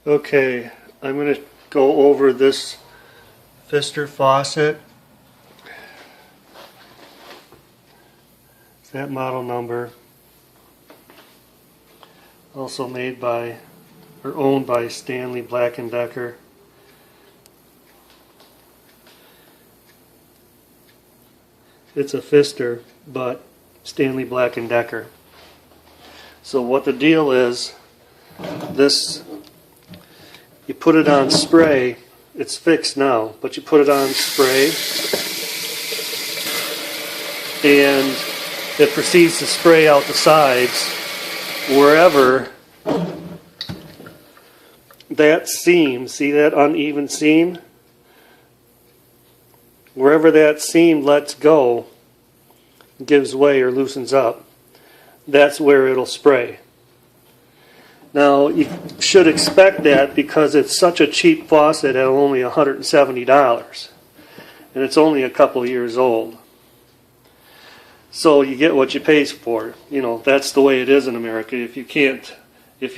Okay, I'm going to go over this Pfister faucet. It's that model number. Also made by, or owned by Stanley Black & Decker. It's a Pfister, but Stanley Black & Decker. So what the deal is, this, you put it on spray. It's fixed now, but you put it on spray and it proceeds to spray out the sides wherever that seam, see that uneven seam? Wherever that seam lets go, gives way or loosens up, that's where it'll spray. Now, you should expect that because it's such a cheap faucet at only $170, and it's only a couple years old. So you get what you pay for. You know, that's the way it is in America. If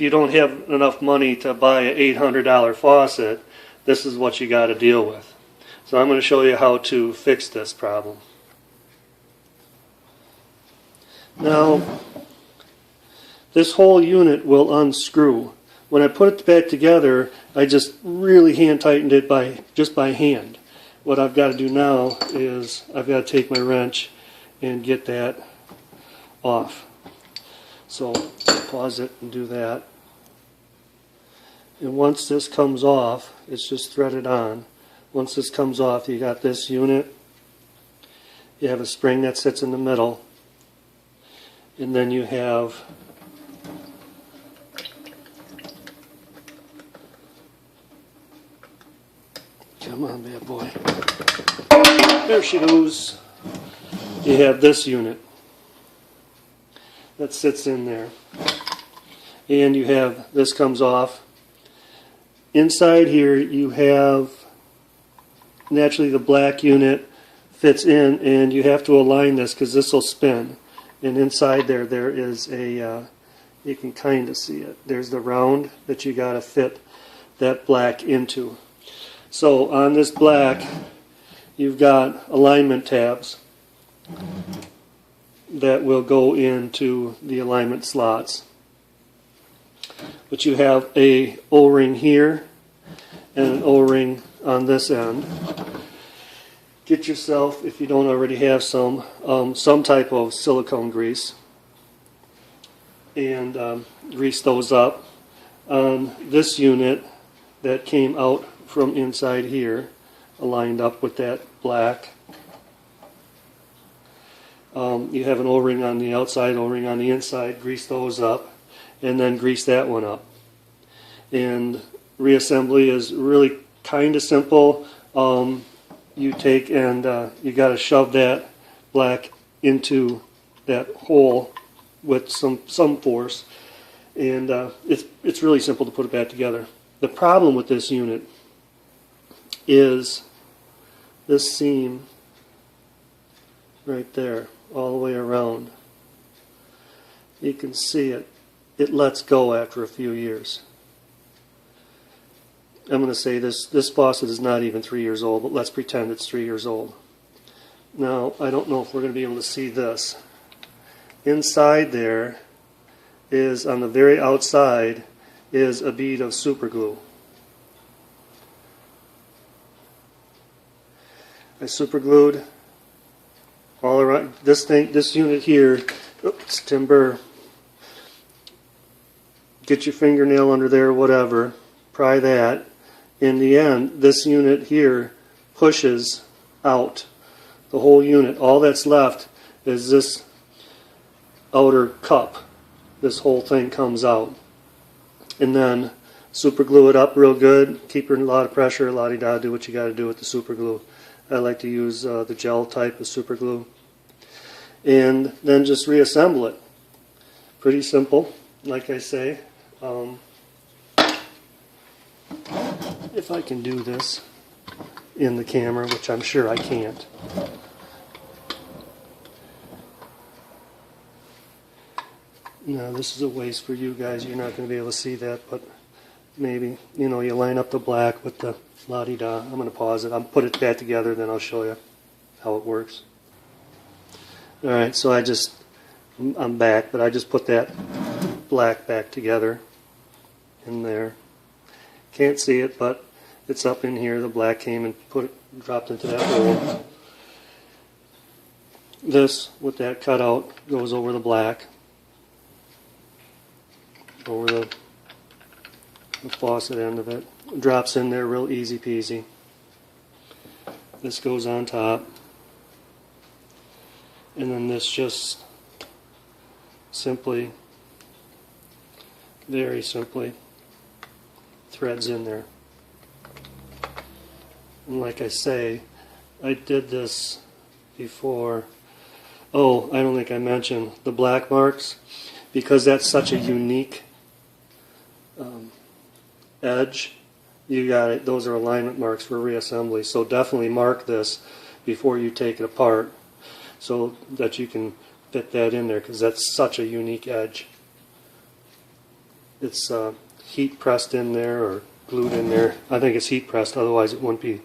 you don't have enough money to buy an $800 faucet, this is what you got to deal with. So I'm going to show you how to fix this problem. Now, this whole unit will unscrew. When I put it back together, I just really hand tightened it just by hand. What I've got to do now is I've got to take my wrench and get that off. So pause it and do that. And once this comes off, it's just threaded on. Once this comes off, you got this unit. You have a spring that sits in the middle. And then you have come on, bad boy. There she goes. You have this unit that sits in there. And you have, this comes off. Inside here you have, naturally the black unit fits in, and you have to align this because this will spin. And inside there is a, you can kind of see it. There's the round that you got to fit that black into. So on this black, you've got alignment tabs that will go into the alignment slots. But you have a O-ring here and an O-ring on this end. Get yourself, if you don't already have some type of silicone grease, and grease those up. On this unit that came out from inside here, aligned up with that black, you have an O-ring on the outside, O-ring on the inside. Grease those up, and then grease that one up. And reassembly is really kind of simple. You take and you got to shove that black into that hole with some force, and it's really simple to put it back together. The problem with this unit is this seam right there, all the way around. You can see it. It lets go after a few years. I'm going to say this faucet is not even 3 years old, but let's pretend it's 3 years old. Now, I don't know if we're going to be able to see this. Inside there is, on the very outside, is a bead of super glue. I super glued all around this thing, this unit here. Oops, timber. Get your fingernail under there, whatever. Pry that. In the end, this unit here pushes out the whole unit. All that's left is this outer cup. This whole thing comes out. And then super glue it up real good. Keep a lot of pressure, la-di-da, do what you got to do with the super glue. I like to use the gel type of super glue. And then just reassemble it. Pretty simple, like I say. If I can do this in the camera, which I'm sure I can't. Now this is a waste for you guys. You're not going to be able to see that, but maybe. You know, you line up the black with the la-di-da. I'm going to pause it. I'll put it back together, then I'll show you how it works. Alright, so I'm back, but I just put that black back together in there. Can't see it, but it's up in here. The black came and dropped into that hole. This, with that cutout, goes over the black, over the faucet end of it. Drops in there real easy peasy. This goes on top. And then this just simply, very simply, threads in there. And like I say, I did this before. Oh, I don't think I mentioned the black marks, because that's such a unique edge. You got it. Those are alignment marks for reassembly. So definitely mark this before you take it apart, so that you can fit that in there, because that's such a unique edge. It's heat pressed in there or glued in there. I think it's heat pressed, otherwise it wouldn't be.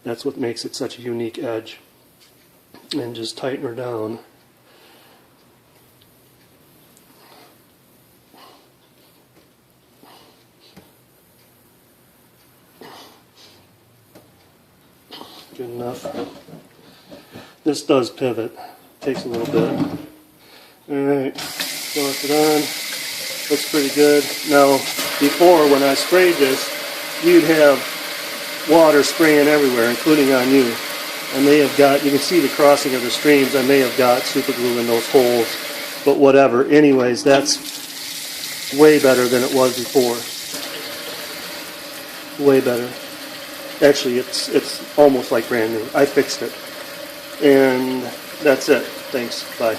That's what makes it such a unique edge. And just tighten her down. Good enough. This does pivot. Takes a little bit. Alright, toss it on. Looks pretty good. Now, before, when I sprayed this, you'd have water spraying everywhere, including on you. I may have got, you can see the crossing of the streams, I may have got super glue in those holes, but whatever. Anyways, that's way better than it was before. Way better. Actually, it's almost like brand new. I fixed it. And that's it. Thanks. Bye.